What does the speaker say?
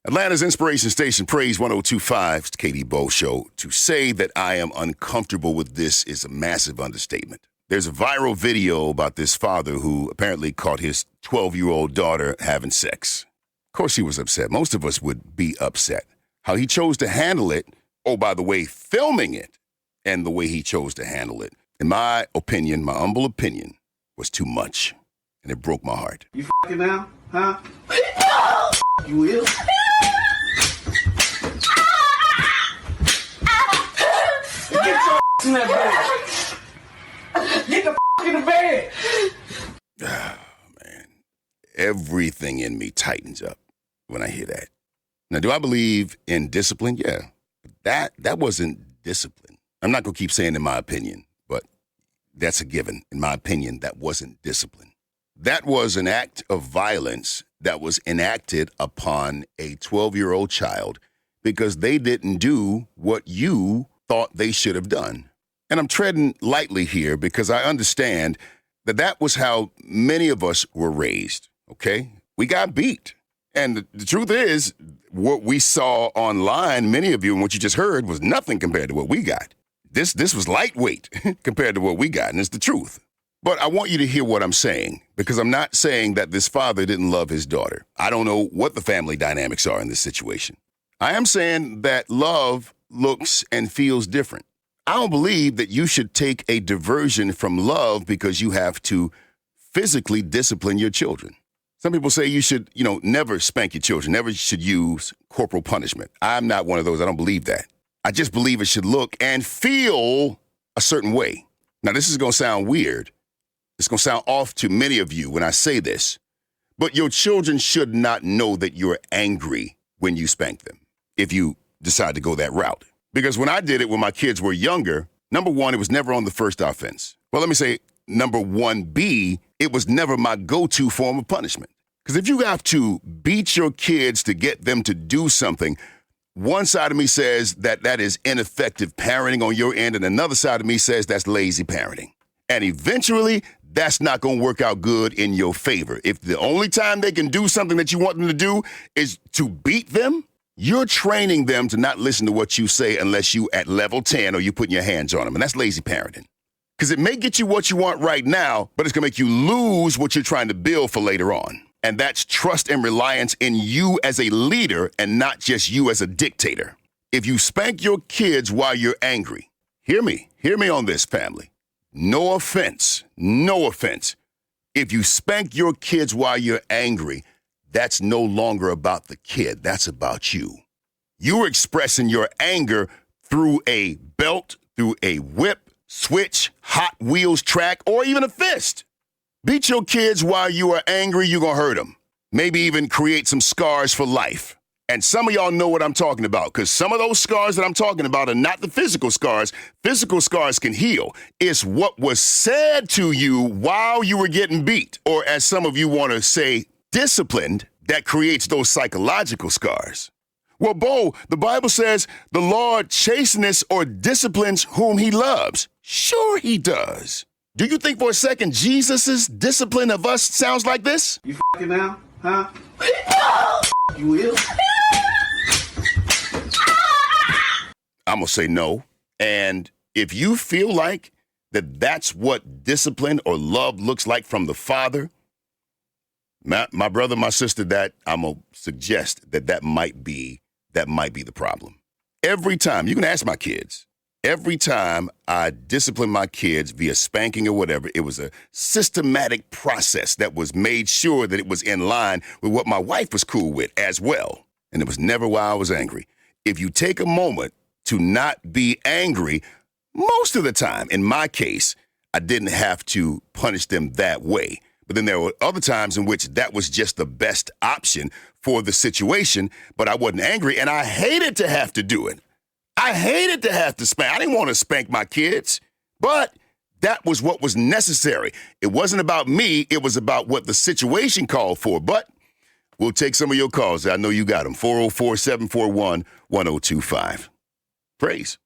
Atlanta's Inspiration Station, Praise 102.5, it's the Katie Bowe Show. To say that I am uncomfortable with this is a massive understatement. There's a viral video about this father who apparently caught his 12-year-old daughter having sex. Of course he was upset. Most of us would be upset. How he chose to handle it, oh, by the way, filming it, and the way he chose to handle it, in my opinion, my humble opinion, was too much. And it broke my heart. You f***ing now? Huh? You will? Get your ass in that bed. Get the f*** in the bed. Oh, man. Everything in me tightens up when I hear that. Now, do I believe in discipline? Yeah. But that wasn't discipline. I'm not going to keep saying in my opinion, but that's a given. In my opinion, that wasn't discipline. That was an act of violence that was enacted upon a 12-year-old child because they didn't do what you thought they should have done. And I'm treading lightly here because I understand that that was how many of us were raised, okay? We got beat. And the truth is, what we saw online, many of you, and what you just heard, was nothing compared to what we got. This was lightweight compared to what we got, and it's the truth. But I want you to hear what I'm saying, because I'm not saying that this father didn't love his daughter. I don't know what the family dynamics are in this situation. I am saying that love looks and feels different. I don't believe that you should take a diversion from love because you have to physically discipline your children. Some people say you should, never spank your children, never should use corporal punishment. I'm not one of those. I don't believe that. I just believe it should look and feel a certain way. Now, this is going to sound weird. It's going to sound off to many of you when I say this, but your children should not know that you're angry when you spank them if you decide to go that route. Because when I did it when my kids were younger, number one, it was never on the first offense. Well, let me say, number 1B, it was never my go-to form of punishment. Because if you have to beat your kids to get them to do something, one side of me says that that is ineffective parenting on your end, and another side of me says that's lazy parenting. And eventually, that's not going to work out good in your favor. If the only time they can do something that you want them to do is to beat them, you're training them to not listen to what you say unless you at level 10 or you putting your hands on them. And that's lazy parenting. Because it may get you what you want right now, but it's going to make you lose what you're trying to build for later on. And that's trust and reliance in you as a leader and not just you as a dictator. If you spank your kids while you're angry, hear me on this, family. No offense. If you spank your kids while you're angry, that's no longer about the kid. That's about you. You're expressing your anger through a belt, through a whip, switch, Hot Wheels track, or even a fist. Beat your kids while you are angry, you're going to hurt them. Maybe even create some scars for life. And some of y'all know what I'm talking about, because some of those scars that I'm talking about are not the physical scars. Physical scars can heal. It's what was said to you while you were getting beat, or as some of you want to say, disciplined, that creates those psychological scars. Well, Bowe, the Bible says the Lord chasteneth or disciplines whom he loves. Sure he does. Do you think for a second Jesus' discipline of us sounds like this? You f***ing now? Huh? You will? I'm going to say no. And if you feel like that's what discipline or love looks like from the Father, my brother, my sister, that I'm going to suggest that might be the problem. Every time, you can ask my kids, every time I discipline my kids via spanking or whatever, it was a systematic process that was made sure that it was in line with what my wife was cool with as well. And it was never while I was angry. If you take a moment to not be angry, most of the time, in my case, I didn't have to punish them that way. But then there were other times in which that was just the best option for the situation, but I wasn't angry, and I hated to have to do it. I hated to have to spank. I didn't want to spank my kids, but that was what was necessary. It wasn't about me. It was about what the situation called for. But we'll take some of your calls. I know you got them. 404-741-1025. Praise.